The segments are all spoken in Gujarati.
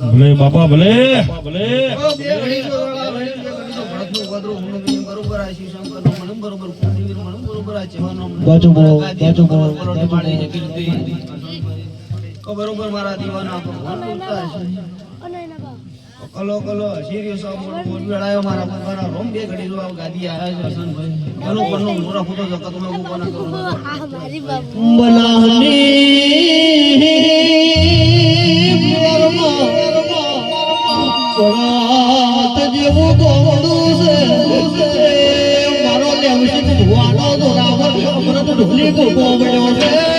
ભલે બાપા ભલે ભલે બરોબર મારા દીવાના કલો કલો સિરિયસ વેળાયો મારા મારા રોમ બે ઘડી જો ગાદી આયા છે હસનભાઈ કલો કનો મોરા ફોટો જકત નો કોના કરું મારી બાપુ બલાહની પરાત જેવું ગોળું છે મારો લેવસી ધોવાનો દોરાવર અમરત ઢોલી ગોગો બન્યો છે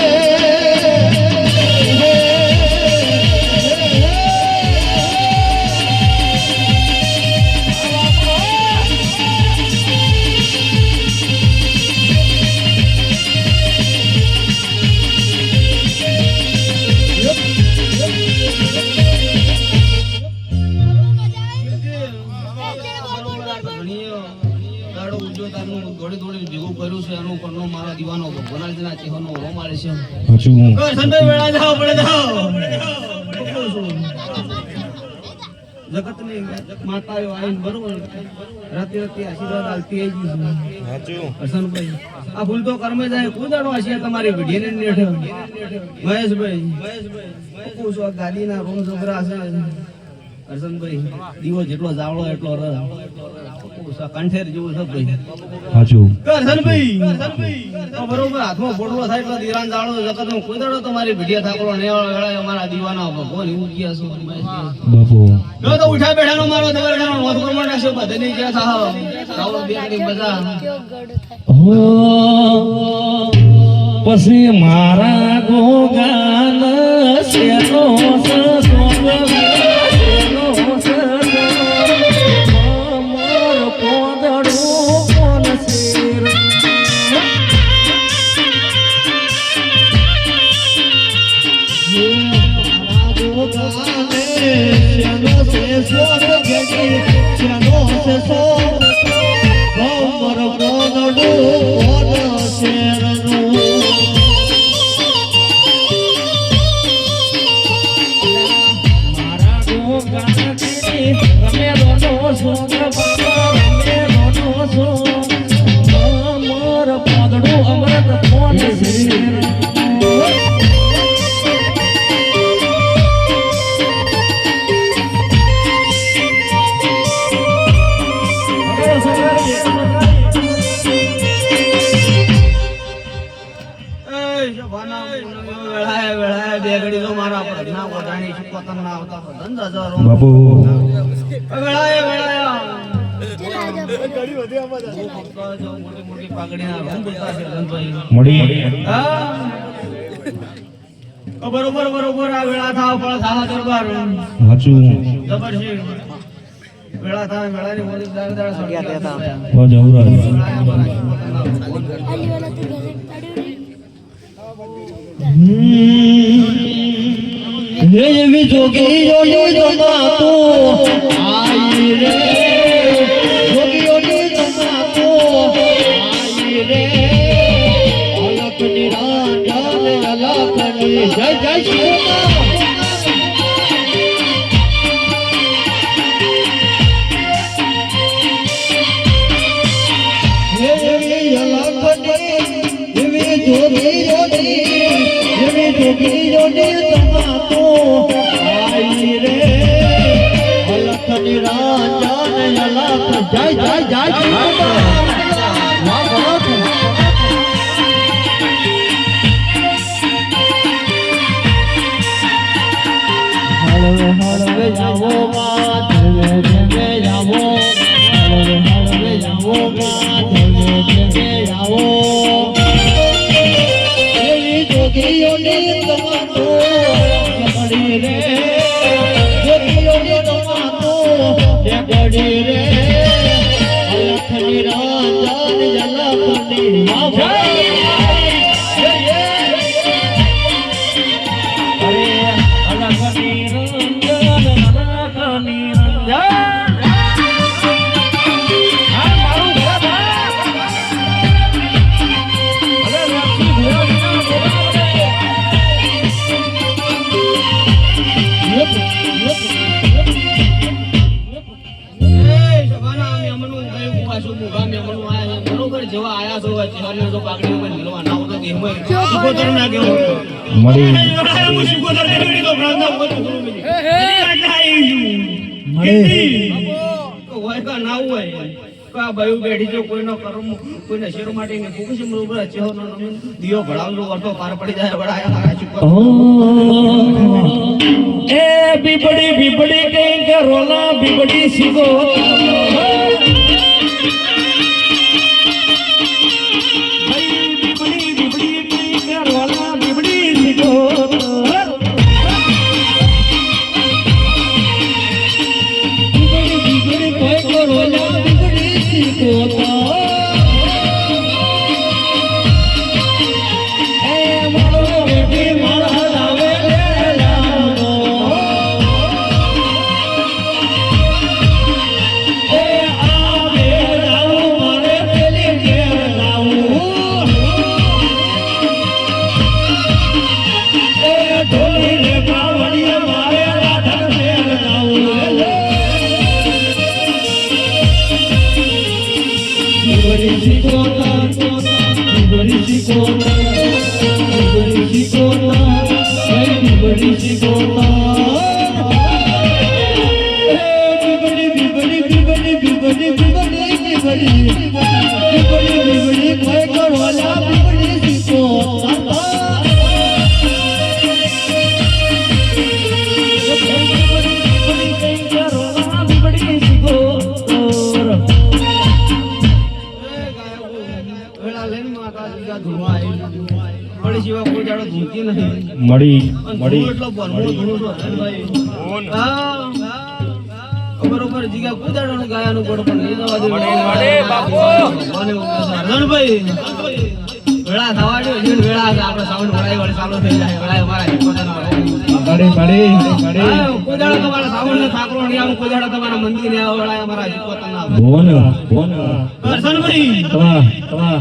માતાઓ આવીને બરોબર રાતે આશીર્વાદ આલતી હસનભાઈ આ ભૂલ તો કર્મે જાય કોઈ દાડો આશીર્વાદ તમારી વિડીને નેઠે મહેશભાઈ ગાડીના રૂમ છોકરા છે હસનભાઈ દીવો જેટલો જાવળો એટલો કંઠેર જેવું છે ભાઈ હસનભાઈ બરોબર હાથમાં બોટલો થાય એટલો દીરાન જાળો જગત કોઈ દાડો તમારી વિડીયા થાકલો નેવાળો વેળાએ અમારા દીવાના ભગવાન એવું ગયા છો બાપુ તો ઉઠા બેઠાનો મારો દવરખાનો મોત પ્રમાણ છે બધાની જે થાવ સાવ બેકડી બધા પછી મારા ગોગાન સેનો બાપુ બરોબર બરોબર આ વેળા થાવ ફળ થાવા દરબાર હાચું જબરજસ્ત વેળા થાવ વેળાની મોદી દાળ દાળ સળિયા દેતા ઓ જવરા એવી જોગી જોડી જમાતો આઈ રે જોગી જોડી જમાતો આઈ રે અલખ નિરાંજન અલખની જય જય શ્રી એવી અલખની એવી જોગી જોડી જમાતો આઈ રે અલખ નિરાંજન અલખ જય જય જય હળવે હળવે જાવો માં ધીમે ધીમે જાવો હળવે હળવે જાવો માં ધીમે ધીમે જાવો એવી જોગીઓની તમાતો પડી રે જોગીઓની તમાતો પડી રે અલખની રાજાની જલપની દિયો ભળાવનો વર્તો પાર પડી જાય એ બીબડી બીબડી કઈ કે રોલા બીબડી સીગો બીબડી બીબડી કઈ કે રોલા બીબડી સીગો બીબડી બીબડી કઈ કે રોલા બીબડી સીગો મળી બરોબર જીગા કુદાડો ને ગાયાનું ગોળ પણ લઈ જવા દે રણભાઈ વેળા થવાડ્યો છે વેળા આપણે સાવન વડાઈ વાળી ચાલુ થઈ જાય વેળા અમારા કુદાડો તમારા સાવન ને ઠાકરો ને આમ કુદાડો તમારા મંદિર ને વેળા અમારા પોતાના કરશનભાઈ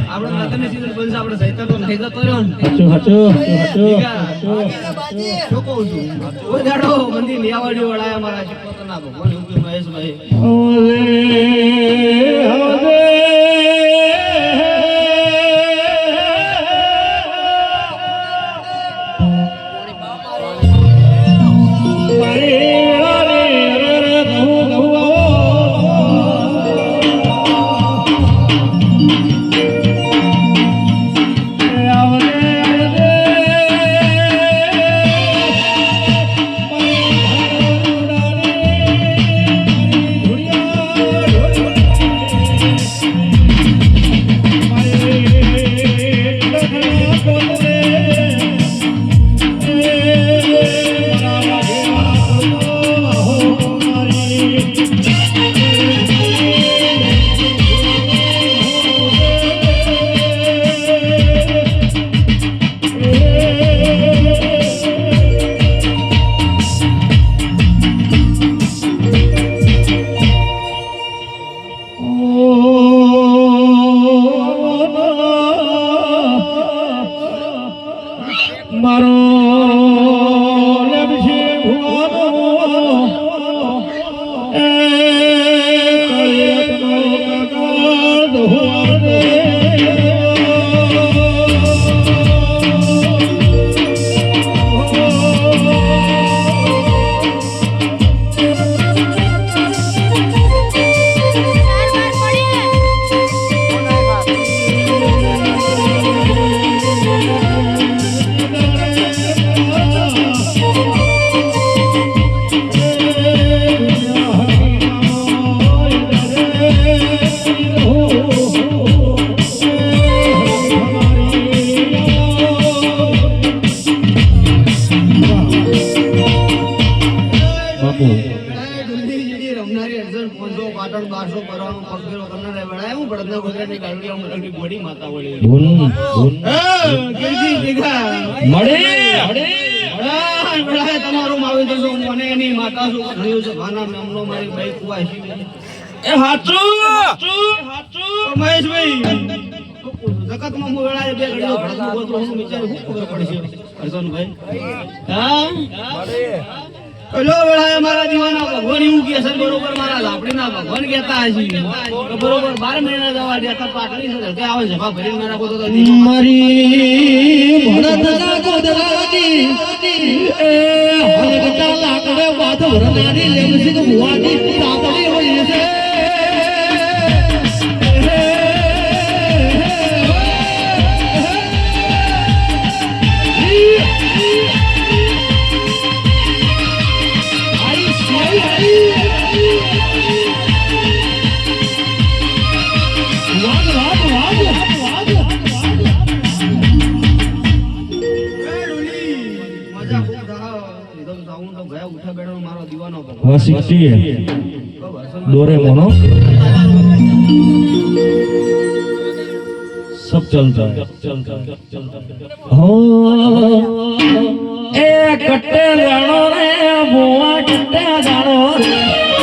આપણે રતન સીધું બનશે આપણે સહિત તો નહીં જતો રહ્યો ને શું કહું છું કુદાડો મંદિર ને આવડ્યો વેળા અમારા પોતાના ભગવાન ઉભી મહેશભાઈ બાપુ ડુંગળી જેડી રમનારી અર્જન 500 પાટણ 1200 પરવાનું પગેરો કરનારે વડાય હું બળદના ગોદરાની ગાડીઓ મોટરની ગોડી માતા વળી કેજી દીગા મળે વડાય તમારું માવી દસો મને એની માતા છું ઘણ્યું છે ભાના મેમનો મારી ભાઈ કુવાશી એ હાચું મહેશભાઈ જગતમાં હું વેળાએ બે ઘડીઓ ભળદનું ગોદરું હું વિચારું શું ખબર પડશે અર્જનભાઈ હા પેલો વેળાએ મારા દીવાના ભગવાન એવું કે છે બરોબર મારા લાપડીના ભગવાન કહેતા હશે તો બરોબર 12 મહિના જવા દેતા પાટલી છે કે આવે છે ભરીને મેરા કોતો તો મારી ભરતના ગોદરાની એ હલકતા લાકડે વાત ભરનારી લેમસી ભુવાની તાપડી હોય છે डोरेमोन सब चलता है ए कट्टे जानो रे बुआ कट्टे जानो